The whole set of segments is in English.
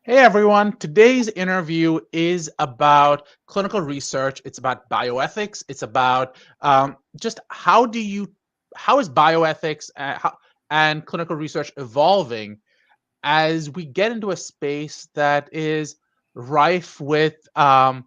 Hey everyone, today's interview is about clinical research. It's about bioethics. It's about just how is bioethics and clinical research evolving as we get into a space that is rife with the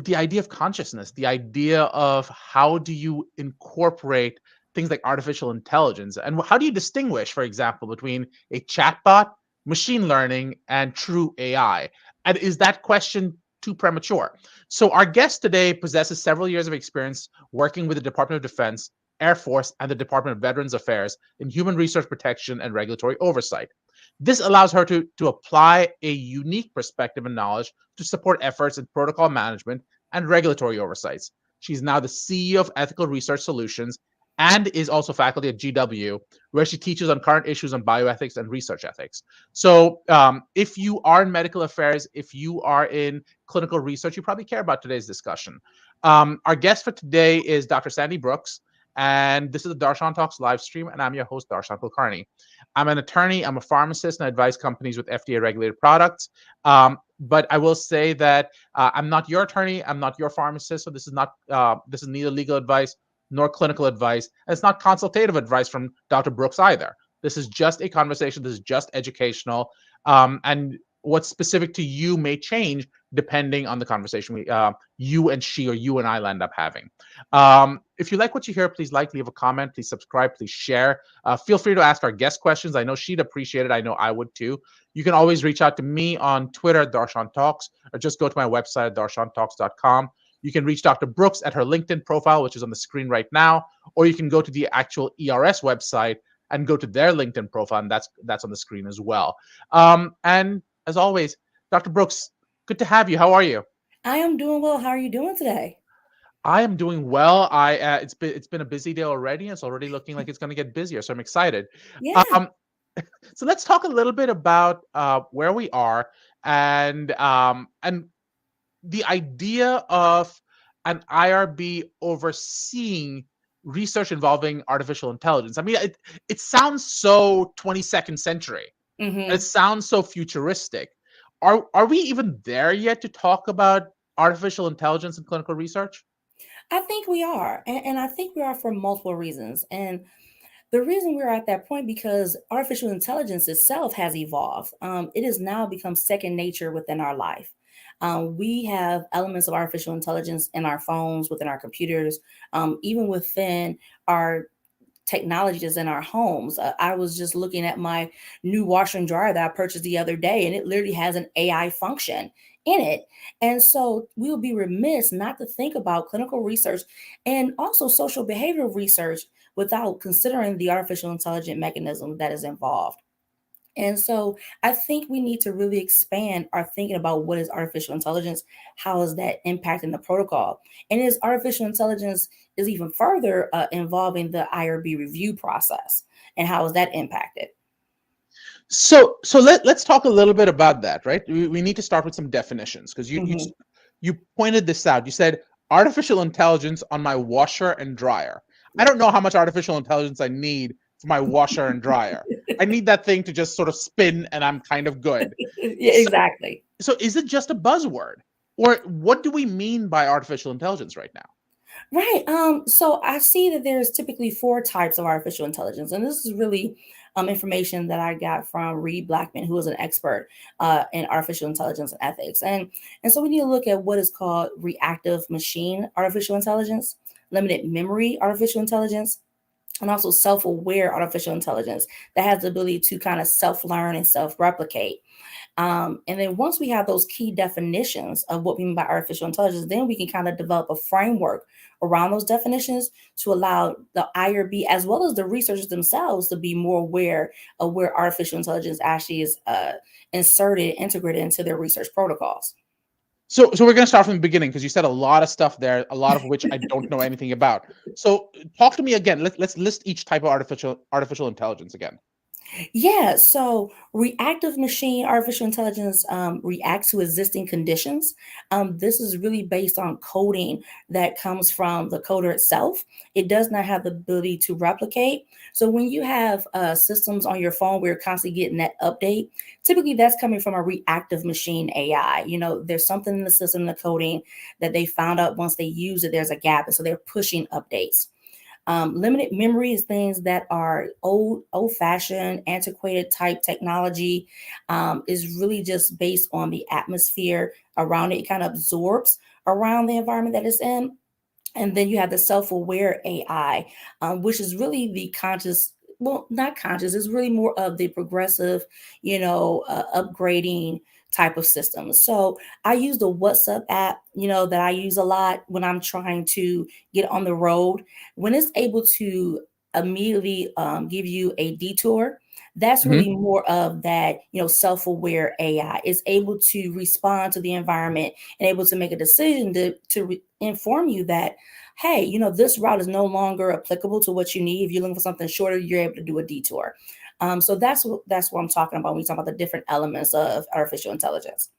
idea of consciousness, the idea of how do you incorporate things like artificial intelligence, and how do you distinguish, for example, between a chatbot, machine learning, and true AI? And is that question too premature? So, our guest today possesses several years of experience working with the Department of Defense, Air Force, and the Department of Veterans Affairs in human resource protection and regulatory oversight. This allows her to apply a unique perspective and knowledge to support efforts in protocol management and regulatory oversights. She's now the CEO of Ethical Research Solutions and is also faculty at GW, where she teaches on current issues on bioethics and research ethics. So, if you are in medical affairs, if you are in clinical research, you probably care about today's discussion. Our guest for today is Dr. Sandy Brooks, and this is the DarshanTalks live stream, and I'm your host, Darshan Kulkarni. I'm an attorney, I'm a pharmacist, and I advise companies with FDA regulated products. But I will say that I'm not your attorney, I'm not your pharmacist, so this is neither legal advice nor clinical advice. And it's not consultative advice from Dr. Brooks either. This is just a conversation. This is just educational, and what's specific to you may change depending on the conversation you and she or you and I end up having. If you like what you hear, please leave a comment, please subscribe, please share. Feel free to ask our guest questions. I know she'd appreciate it. I know I would too. You can always reach out to me on Twitter at DarshanTalks, or just go to my website at DarshanTalks.com. You can reach Dr. Brooks at her LinkedIn profile, which is on the screen right now, or you can go to the actual ERS website and go to their LinkedIn profile, and that's on the screen as well. And as always, Dr. Brooks, good to have you. How are you? I am doing well. How are you doing today? I am doing well. It's been a busy day already, and it's already looking like it's going to get busier. So I'm excited. Yeah. Um, so let's talk a little bit about where we are and the idea of an IRB overseeing research involving artificial intelligence. I mean, it sounds so 22nd century. It hmm sounds so futuristic. Are we even there yet to talk about artificial intelligence in clinical research? I think we are. And I think we are for multiple reasons. And the reason we're at that point because artificial intelligence itself has evolved. It has now become second nature within our life. We have elements of artificial intelligence in our phones, within our computers, even within our technology that's in our homes. I was just looking at my new washer and dryer that I purchased the other day, and it literally has an AI function in it. And so we would be remiss not to think about clinical research and also social behavioral research without considering the artificial intelligent mechanism that is involved. And so I think we need to really expand our thinking about what is artificial intelligence, how is that impacting the protocol, and is artificial intelligence is even further involving the IRB review process, and how is that impacted? So let's talk a little bit about that, right? We need to start with some definitions because hmm you pointed this out. You said artificial intelligence on my washer and dryer. I don't know how much artificial intelligence I need for my washer and dryer. I need that thing to just sort of spin and I'm kind of good. Yeah, So, exactly. so is it just a buzzword? Or what do we mean by artificial intelligence right now? Right. So I see that there's typically four types of artificial intelligence, and this is really information that I got from Reed Blackman, who is an expert in artificial intelligence and ethics. And so we need to look at what is called reactive machine artificial intelligence, limited memory artificial intelligence, and also self-aware artificial intelligence that has the ability to kind of self-learn and self-replicate. And then once we have those key definitions of what we mean by artificial intelligence, then we can kind of develop a framework around those definitions to allow the IRB as well as the researchers themselves to be more aware of where artificial intelligence actually is integrated into their research protocols. So we're going to start from the beginning because you said a lot of stuff there, a lot of which I don't know anything about. So talk to me again. Let's list each type of artificial intelligence again. Yeah, so reactive machine artificial intelligence reacts to existing conditions. This is really based on coding that comes from the coder itself. It does not have the ability to replicate. So when you have systems on your phone where you're constantly getting that update, typically that's coming from a reactive machine AI. There's something in the system, the coding that they found out once they use it, there's a gap, and so they're pushing updates. Limited memory is things that are old fashioned, antiquated type technology. Is really just based on the atmosphere around it. It kind of absorbs around the environment that it's in. And then you have the self-aware AI, which is really the conscious, well, not conscious, it's really more of the progressive, upgrading type of system. So I use the WhatsApp app, that I use a lot when I'm trying to get on the road. When it's able to immediately give you a detour, that's Mhm. really more of that, self-aware AI. It's able to respond to the environment and able to make a decision to inform you that, hey, this route is no longer applicable to what you need. If you're looking for something shorter, you're able to do a detour. So that's what I'm talking about when we talk about the different elements of artificial intelligence.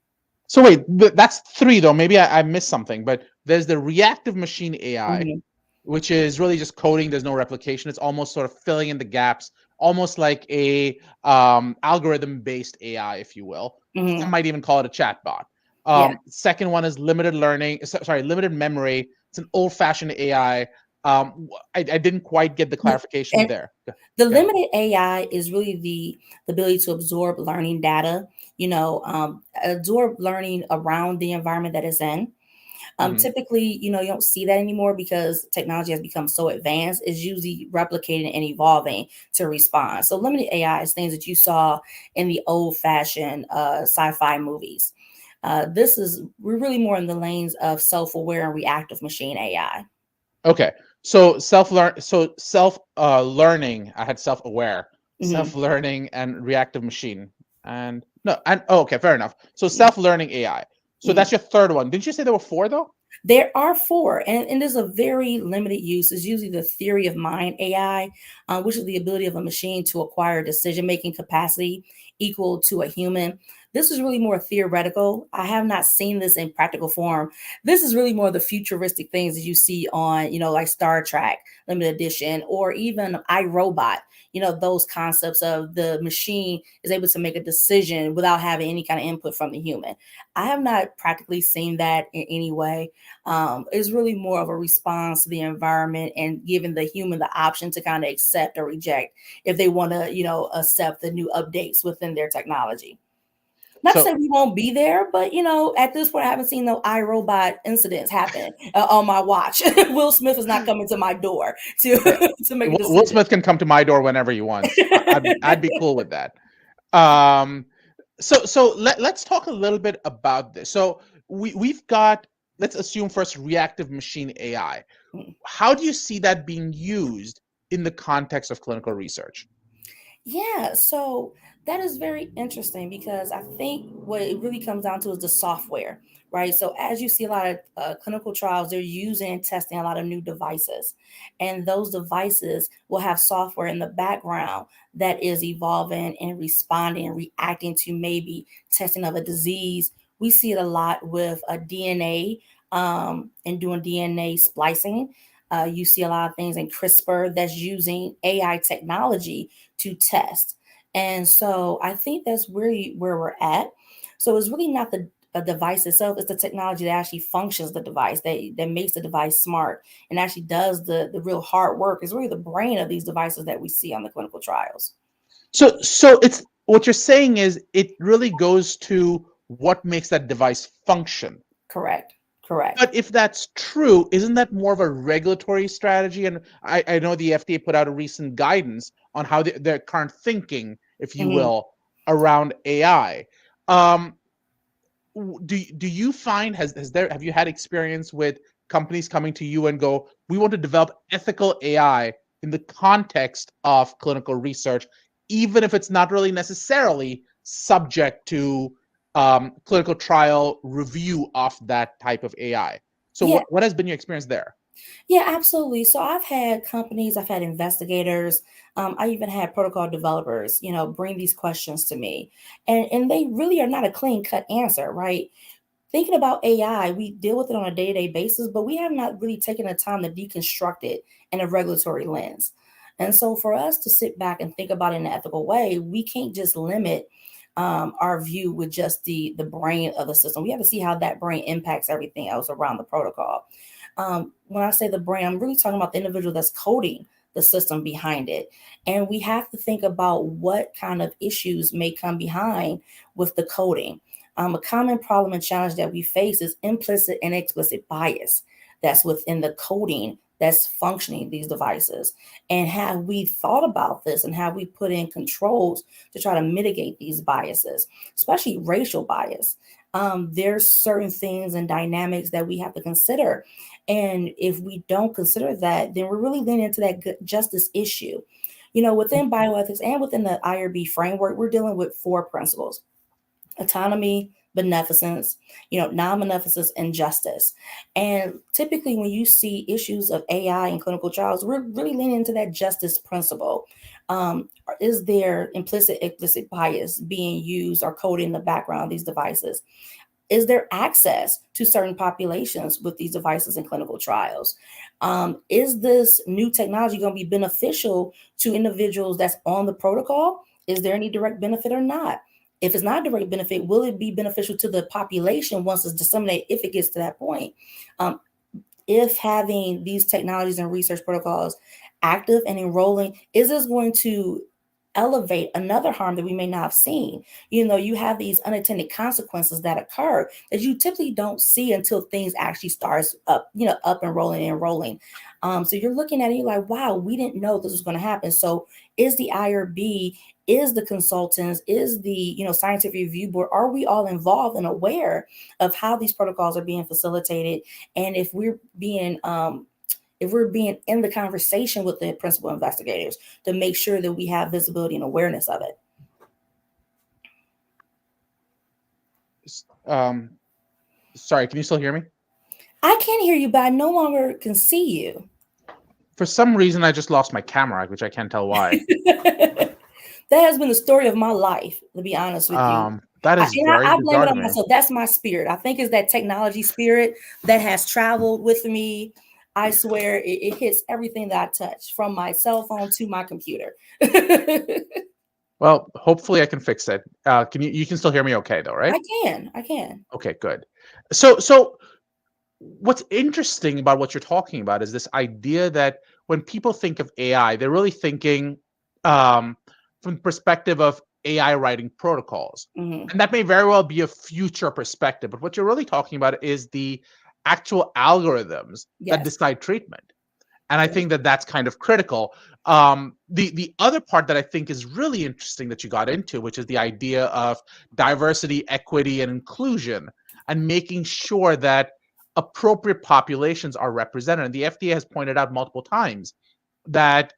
So wait, that's three though. Maybe I missed something, but there's the reactive machine AI, Hmm. which is really just coding. There's no replication. It's almost sort of filling in the gaps, almost like a algorithm based AI, if you will. Some Hmm. might even call it a chatbot. Yeah. Second one is limited learning. Sorry, limited memory. It's an old fashioned AI. I didn't quite get the clarification And there. the Yeah. limited AI is really the ability to absorb learning data, absorb learning around the environment that it's in. Hmm. Typically, you don't see that anymore because technology has become so advanced. It's usually replicating and evolving to respond. So, limited AI is things that you saw in the old fashioned sci-fi movies. We're really more in the lanes of self-aware and reactive machine AI. Okay. So self learning. I had self aware, Hmm. self learning, and reactive machine. And no, and oh, okay, fair enough. So Yeah. self learning AI. So Mhm. that's your third one. Didn't you say there were four though? There are four, and there's a very limited use. It's usually the theory of mind AI, which is the ability of a machine to acquire decision making capacity equal to a human. This is really more theoretical. I have not seen this in practical form. This is really more the futuristic things that you see on, like Star Trek, Limited Edition, or even iRobot. Those concepts of the machine is able to make a decision without having any kind of input from the human. I have not practically seen that in any way. Is really more of a response to the environment and giving the human the option to kind of accept or reject if they want to, accept the new updates within their technology. Not to say So we won't be there, but at this point, I haven't seen no iRobot incidents happen on my watch. Will Smith is not coming to my door to yeah, to make a Will decision. Smith can come to my door whenever he wants. I'd be cool with that. Um, so let's talk a little bit about this. So we've got, let's assume first reactive machine AI. How do you see that being used in the context of clinical research? Yeah, so that is very interesting because I think what it really comes down to is the software, right? So as you see a lot of clinical trials, they're using and testing a lot of new devices, and those devices will have software in the background that is evolving and responding and reacting to maybe testing of a disease. We see it a lot with a DNA and doing DNA splicing. You see a lot of things in CRISPR that's using AI technology to test. And so I think that's really where we're at. So it's really not the a device itself, it's the technology that actually functions the device, that makes the device smart and actually does the real hard work. Is really the brain of these devices that we see on the clinical trials. So it's what you're saying is it really goes to what makes that device function. Correct. Correct. But if that's true, isn't that more of a regulatory strategy? And I know the FDA put out a recent guidance on how their current thinking, if you Mhm. will, around AI. Um, do you find has there have you had experience with companies coming to you and go, we want to develop ethical AI in the context of clinical research, even if it's not really necessarily subject to clinical trial review of that type of AI? So Yeah. what has been your experience there? Yeah, absolutely. So I've had companies, I've had investigators, I even had protocol developers, bring these questions to me, and they really are not a clean cut answer, right? Thinking about AI, we deal with it on a day to day basis, but we have not really taken the time to deconstruct it in a regulatory lens. And so, for us to sit back and think about it in an ethical way, we can't just limit our view with just the brain of the system. We have to see how that brain impacts everything else around the protocol. When I say the brain, I'm really talking about the individual that's coding the system behind it. And we have to think about what kind of issues may come behind with the coding. A common problem and challenge that we face is implicit and explicit bias that's within the coding that's functioning these devices. And have we thought about this and have we put in controls to try to mitigate these biases, especially racial bias? There's certain things and dynamics that we have to consider. And if we don't consider that, then we're really leaning into that justice issue. Within bioethics and within the IRB framework, we're dealing with four principles: autonomy, beneficence, non-beneficence, and justice. And typically when you see issues of AI in clinical trials, we're really leaning into that justice principle. Is there implicit, explicit bias being used or coded in the background of these devices? Is there access to certain populations with these devices in clinical trials? Is this new technology going to be beneficial to individuals that's on the protocol? Is there any direct benefit or not? If it's not direct benefit, will it be beneficial to the population once it's disseminated, if it gets to that point? Um, if having these technologies and research protocols active and enrolling, is this going to elevate another harm that we may not have seen? You have these unintended consequences that occur that you typically don't see until things actually starts up and rolling. So you're looking at it, you're like, wow, we didn't know this was going to happen. So is the IRB, is the consultants, is the scientific review board, are we all involved and aware of how these protocols are being facilitated? And if we're being in the conversation with the principal investigators to make sure that we have visibility and awareness of it. Um, Sorry, can you still hear me? I can hear you, but I no longer can see you. For some reason, I just lost my camera, which I can't tell why. That has been the story of my life, to be honest with you. That I, is and I, very I blame bizarre it to on me. myself. That's my spirit. I think it's that technology spirit that has traveled with me. I swear it hits everything that I touch, from my cell phone to my computer. I Well, hopefully I can fix it. You can still hear me okay though, right? can. Okay, good. So what's interesting about what you're talking about is this idea that when people think of AI, they're really thinking um, from the perspective of AI writing protocols. Hmm. And that may very well be a future perspective, but what you're really talking about is the actual algorithms that Yes. decide treatment. And I Yes. think that that's kind of critical. The other part that I think is really interesting that you got into, which is the idea of diversity, equity, and inclusion, and making sure that appropriate populations are represented. And the FDA has pointed out multiple times that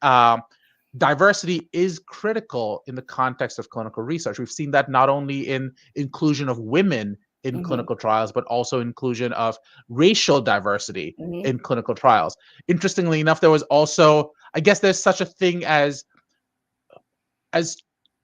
diversity is critical in the context of clinical research. We've seen that not only in inclusion of women in Hmm. clinical trials, but also inclusion of racial diversity Hmm. in clinical trials. Interestingly enough, there was also, I guess there's such a thing as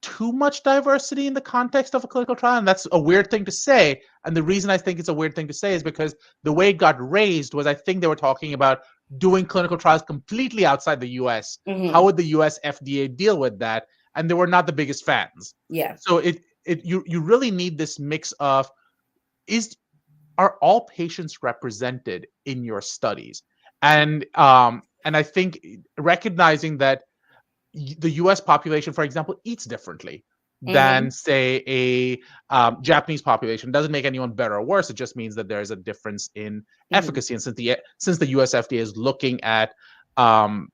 too much diversity in the context of a clinical trial, and that's a weird thing to say. And the reason I think it's a weird thing to say is because the way it got raised was, I think they were talking about doing clinical trials completely outside the US. How Hmm. would the US FDA deal with that? And they were not the biggest fans. Yeah. So you really need this mix of, is are all patients represented in your studies? And I think recognizing that the U.S. population, for example, eats differently Hmm. than, say, a Japanese population. Doesn't make anyone better or worse. It just means that there is a difference in Hmm. efficacy. And since the U.S. FDA is looking um,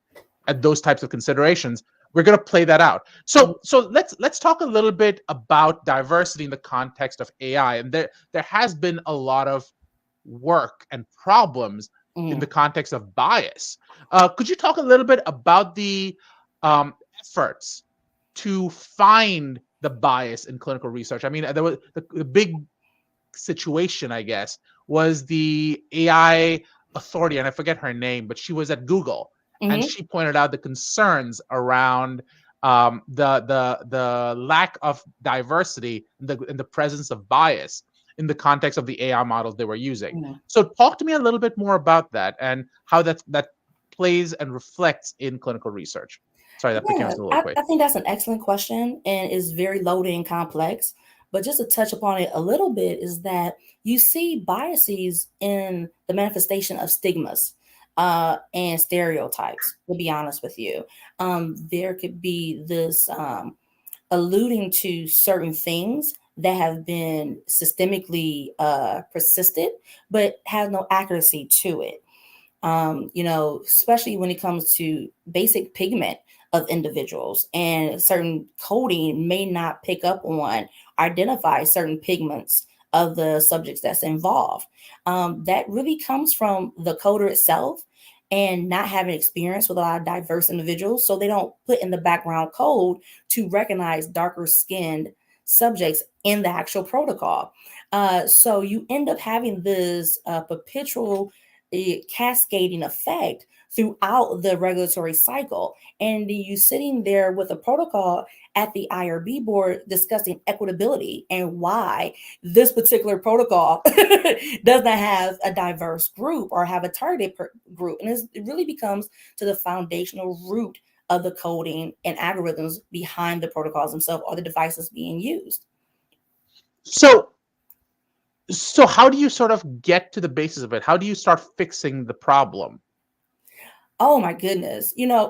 at those types of considerations, we're going to play that out. So let's talk a little bit about diversity in the context of AI. And there has been a lot of work and problems in the Hmm. context of bias. Could you talk a little bit about the efforts to find the bias in clinical research? I mean, there was the big situation, I guess, was the AI authority, and I forget her name, but she was at Google, and Hmm. she pointed out the concerns around the lack of diversity in the presence of bias in the context of the AI models they were using. So talk to me a little bit more about that and how that plays and reflects in clinical research. Sorry, that became a Yeah, soliloquy. I think that's an excellent question and is very loaded and complex. But just to touch upon it a little bit is that you see biases in the manifestation of stigmas and stereotypes, to be honest with you. There could be this alluding to certain things that have been systemically persisted, but has no accuracy to it. Especially when it comes to basic pigment of individuals, and certain coding may not pick up on, identify certain pigments of the subjects that's involved. That really comes from the coder itself and not having experience with a lot of diverse individuals. So they don't put in the background code to recognize darker skinned subjects in the actual protocol. So you end up having this perpetual a cascading effect throughout the regulatory cycle. And you sitting there with a protocol at the IRB board discussing equitability and why this particular protocol does not have a diverse group or have a targeted group. And it really becomes to the foundational root of the coding and algorithms behind the protocols themselves or the devices being used. So how do you sort of get to the basis of it? How do you start fixing the problem? Oh my goodness. You That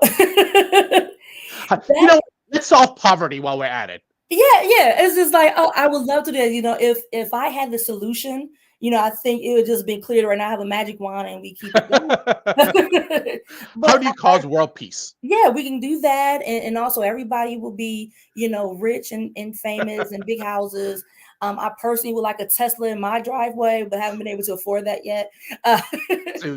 know, let's solve poverty while we're at it. yeah. It's just like, oh, I would love to do that. If I had the solution, I think it would just been clear right now. I have a magic wand and we keep it going. How But do you cause world peace? yeah, we can do that. And also everybody will be, rich and famous and big houses. I personally would like a Tesla in my driveway, but haven't been able to afford that yet. Uh,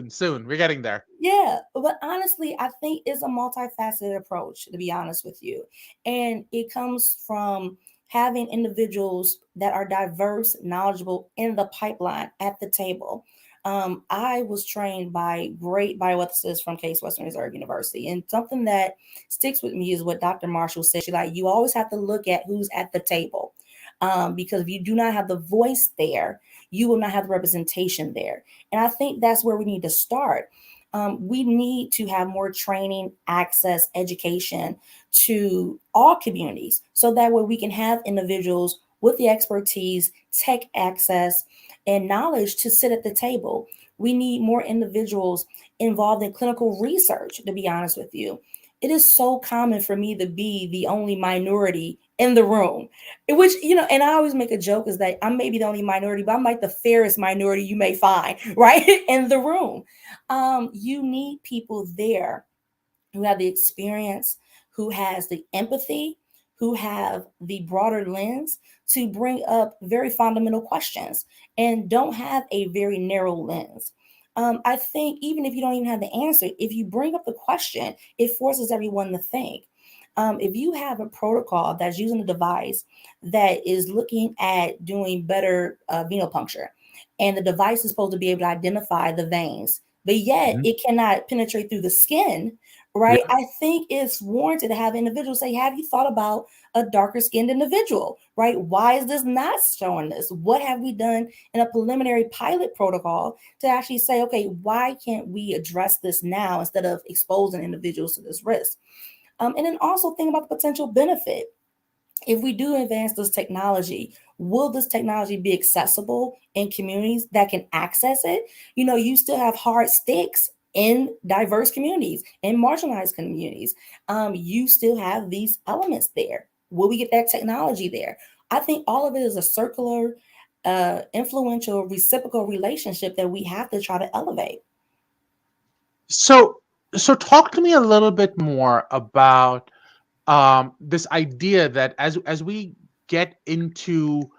Soon. We're getting there. Yeah, but honestly, I think it's a multifaceted approach, to be honest with you. And it comes from having individuals that are diverse, knowledgeable in the pipeline at the table. I was trained by great bioethicists from Case Western Reserve University. And something that sticks with me is what Dr. Marshall said. She like, you always have to look at who's at the table. Because if you do not have the voice there, you will not have the representation there. And I think that's where we need to start. We need to have more training, access, education to all communities so that way we can have individuals with the expertise, tech access, and knowledge to sit at the table. We need more individuals involved in clinical research, to be honest with you. It is so common for me to be the only minority in the room, which, and I always make a joke is that I'm maybe the only minority, but I'm like the fairest minority you may find, right, in the room. You need people there who have the experience, who has the empathy, who have the broader lens to bring up very fundamental questions and don't have a very narrow lens. I think even if you don't even have the answer, if you bring up the question, it forces everyone to think. If you have a protocol that's using a device that is looking at doing better venopuncture, and the device is supposed to be able to identify the veins, but yet Mhm. it cannot penetrate through the skin, right? Yeah. I think it's warranted to have individuals say, have you thought about a darker skinned individual, right? Why is this not showing this? What have we done in a preliminary pilot protocol to actually say, okay, why can't we address this now instead of exposing individuals to this risk? And then also think about the potential benefit. If we do advance this technology, will this technology be accessible in communities that can access it? You still have hard sticks in diverse communities, in marginalized communities. You still have these elements there. Will we get that technology there? I think all of it is a circular, influential, reciprocal relationship that we have to try to elevate. So talk to me a little bit more about this idea that as we get into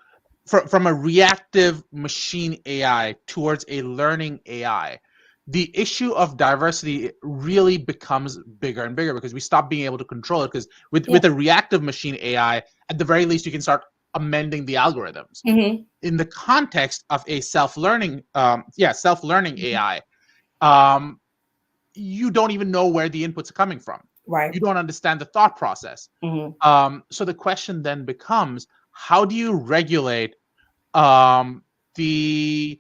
from a reactive machine AI towards a learning AI, the issue of diversity really becomes bigger and bigger because we stop being able to control it. Because Yeah. with a reactive machine AI, at the very least, you can start amending the algorithms. Hmm. In the context of a self-learning AI, um, you don't even know where the inputs are coming from. Right. You don't understand the thought process. Hmm. So the question then becomes, how do you regulate um, the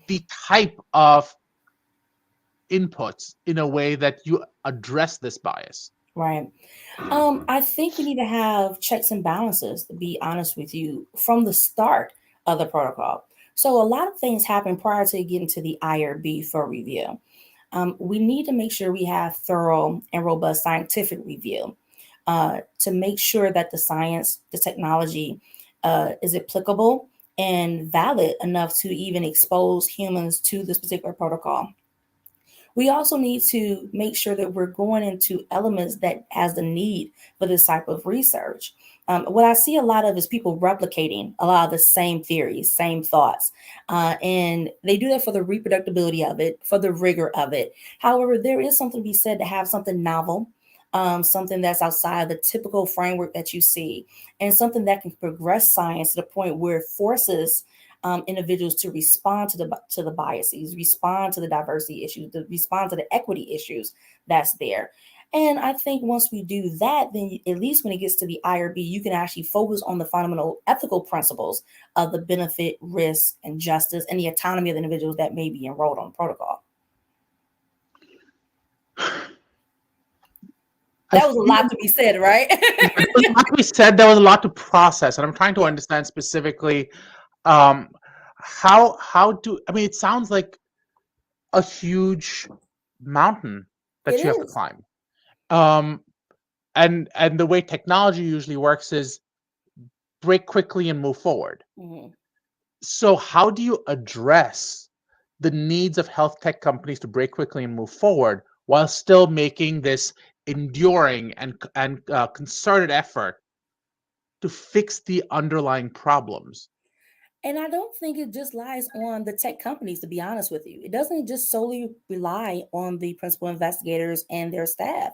the type of inputs in a way that you address this bias? Right. I think we need to have checks and balances, to be honest with you, from the start of the protocol. So a lot of things happen prior to getting to the IRB for review. We need to make sure we have thorough and robust scientific review to make sure that the science, the technology is applicable and valid enough to even expose humans to this particular protocol. We also need to make sure that we're going into elements that has the need for this type of research. What I see a lot of is people replicating a lot of the same theories, same thoughts, and they do that for the reproducibility of it, for the rigor of it. However, there is something to be said to have something novel, something that's outside the typical framework that you see, and something that can progress science to the point where it forces individuals to respond to the biases, respond to the diversity issues, to respond to the equity issues that's there. And I think once we do that, then at least when it gets to the IRB, you can actually focus on the fundamental ethical principles of the benefit, risk, and justice, and the autonomy of the individuals that may be enrolled on the protocol. I That was a lot feel to be said, right? there was a lot to be said. There was a lot to process, and I'm trying to Yeah, understand specifically um, how to. I mean, it sounds like a huge mountain it that you have to is. climb. Um, and the way technology usually works is break quickly and move forward. Mhm. So how do you address the needs of health tech companies to break quickly and move forward while still making this enduring and concerted effort to fix the underlying problems? And I don't think it just lies on the tech companies, to be honest with you. It doesn't just solely rely on the principal investigators and their staff.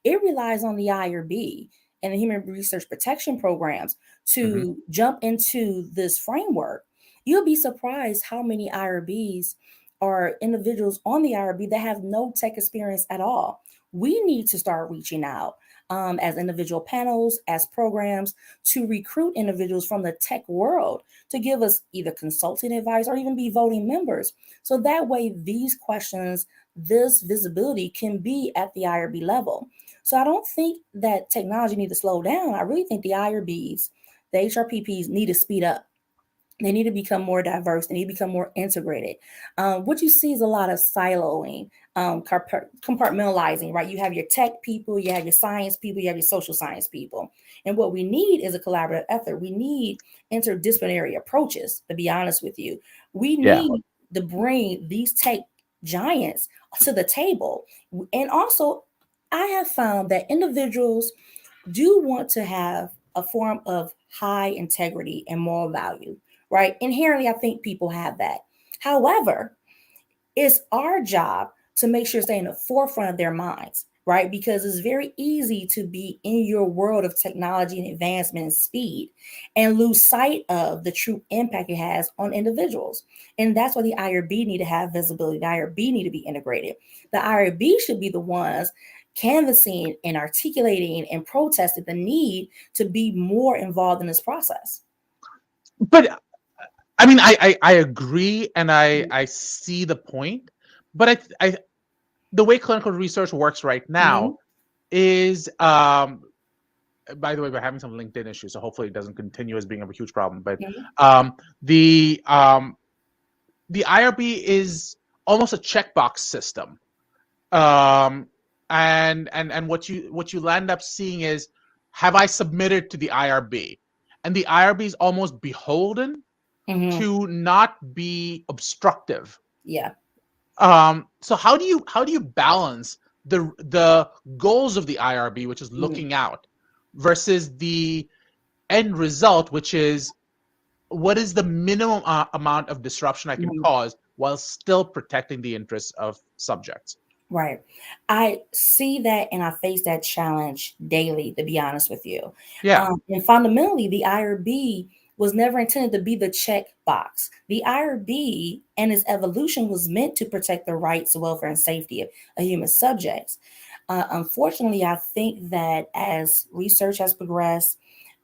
It relies on the IRB and the Human Research Protection Programs Hmm. to jump into this framework. You'll be surprised how many IRBs are individuals on the IRB that have no tech experience at all. We need to start reaching out as individual panels, as programs, to recruit individuals from the tech world to give us either consulting advice or even be voting members. So that way, these questions, this visibility can be at the IRB level. So I don't think that technology needs to slow down. I really think the IRBs, the HRPPs need to speed up. They need to become more diverse. They need to become more integrated. What you see is a lot of siloing, compartmentalizing, right? You have your tech people, you have your science people, you have your social science people. And what we need is a collaborative effort. We need interdisciplinary approaches, to be honest with you. We Yeah. need to bring these tech giants to the table. And also, I have found that individuals do want to have a form of high integrity and moral value, right? Inherently, I think people have that. However, it's our job to make sure stay in the forefront of their minds, right? Because it's very easy to be in your world of technology and advancement and speed and lose sight of the true impact it has on individuals. And that's why the IRB need to have visibility. The IRB need to be integrated. The IRB should be the ones canvassing and articulating and protesting the need to be more involved in this process. But I mean, I agree and I see the point, but I the way clinical research works right now Mm-hmm. is by the way, we're having some LinkedIn issues, so hopefully it doesn't continue as being a huge problem. But Mm-hmm. um, the um, the IRB is almost a checkbox system, um, and what you land up seeing is, have I submitted to the IRB, and the IRB is almost beholden Mm-hmm. to not be obstructive. Yeah. So how do you balance the goals of the IRB, which is Mm-hmm. looking out, versus the end result, which is what is the minimum amount of disruption I can Mm-hmm. cause while still protecting the interests of subjects? Right. I see that and I face that challenge daily, to be honest with you. Yeah. And fundamentally, the IRB was never intended to be the check box. The IRB and its evolution was meant to protect the rights, welfare, and safety of human subjects. Unfortunately, I think that as research has progressed,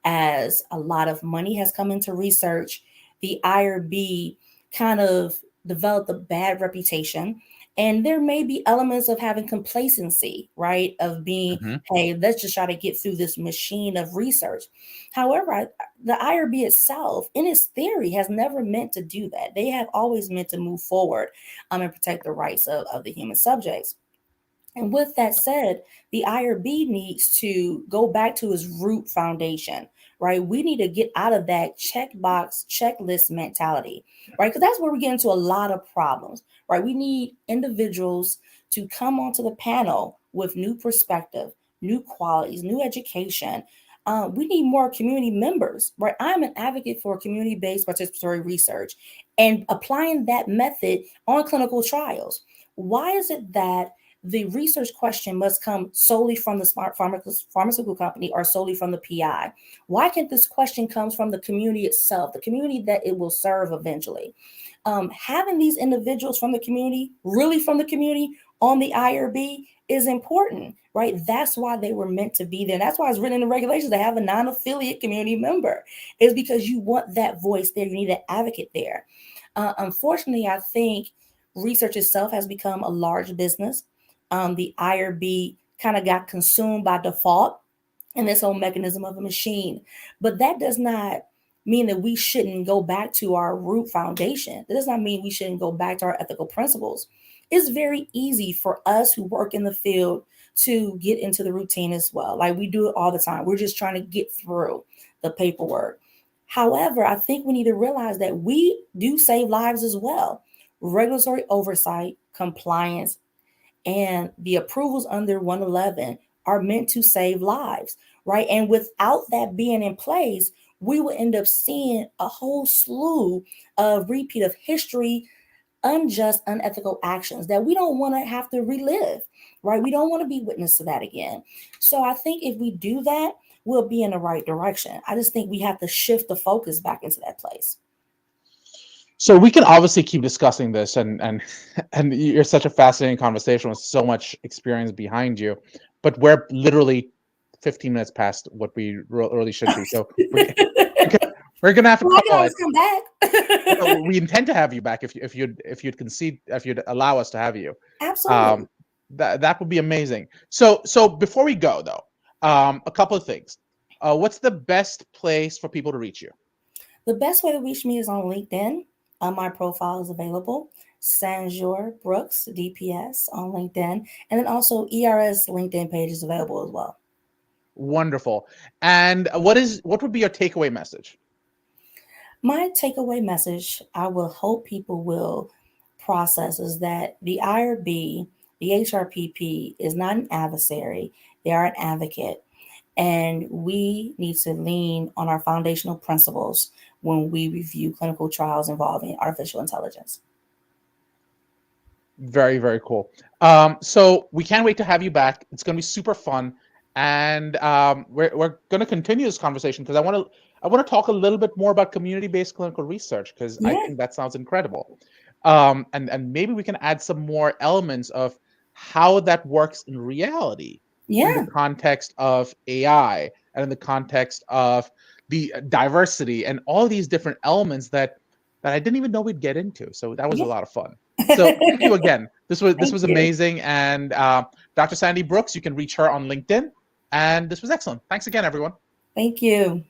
as a lot of money has come into research, the IRB kind of developed a bad reputation. And there may be elements of having complacency, right? Of being, Mhm. hey, let's just try to get through this machine of research. However, the IRB itself, in its theory, has never meant to do that. They have always meant to move forward and protect the rights of the human subjects. And with that said, the IRB needs to go back to its root foundation, right? We need to get out of that checkbox, checklist mentality, right? Because that's where we get into a lot of problems, right? We need individuals to come onto the panel with new perspective, new qualities, new education. We need more community members, right? I'm an advocate for community based participatory research and applying that method on clinical trials. Why is it that the research question must come solely from the smart pharmaceutical company or solely from the PI? Why can't this question come from the community itself, the community that it will serve eventually? Having these individuals from the community, really from the community, on the IRB is important, right? That's why they were meant to be there. That's why it's written in the regulations to have a non-affiliate community member, is because you want that voice there. You need an advocate there. Unfortunately, I think research itself has become a large business. The IRB kind of got consumed by default in this whole mechanism of a machine. But that does not mean that we shouldn't go back to our root foundation. That does not mean we shouldn't go back to our ethical principles. It's very easy for us who work in the field to get into the routine as well. Like we do it all the time. We're just trying to get through the paperwork. However, I think we need to realize that we do save lives as well. Regulatory oversight, compliance, and the approvals under 111 are meant to save lives, right? And without that being in place, we will end up seeing a whole slew of repeat of history, unjust, unethical actions that we don't want to have to relive, right? We don't want to be witness to that again. So I think if we do that, we'll be in the right direction. I just think we have to shift the focus back into that place. So we can obviously keep discussing this, and and you're such a fascinating conversation with so much experience behind you, but we're literally 15 minutes past what we really should be. So we're, we're gonna have to Well, I can call always it. come back. Well, we intend to have you back if you'd concede, if you'd allow us to have you. Absolutely. Um, that would be amazing. So before we go though, a couple of things. What's the best place for people to reach you? The best way to reach me is on LinkedIn. My profile is available. Sanjor Brooks, DPS on LinkedIn. And then also ERS LinkedIn page is available as well. Wonderful. And what would be your takeaway message? My takeaway message I will hope people will process is that the IRB, the HRPP is not an adversary, they are an advocate. And we need to lean on our foundational principles when we review clinical trials involving artificial intelligence. Very, very cool. So we can't wait to have you back. It's going to be super fun, and we're going to continue this conversation because I want to talk a little bit more about community-based clinical research because I Yeah, think that sounds incredible. And maybe we can add some more elements of how that works in reality in the yeah, context of AI and in the context of the diversity and all these different elements that I didn't even know we'd get into. So that was a yeah. lot of fun. So thank you again. This Thank was you. amazing. And Dr. Sandy Brooks, you can reach her on LinkedIn. And this was excellent. Thanks again, everyone. Thank you.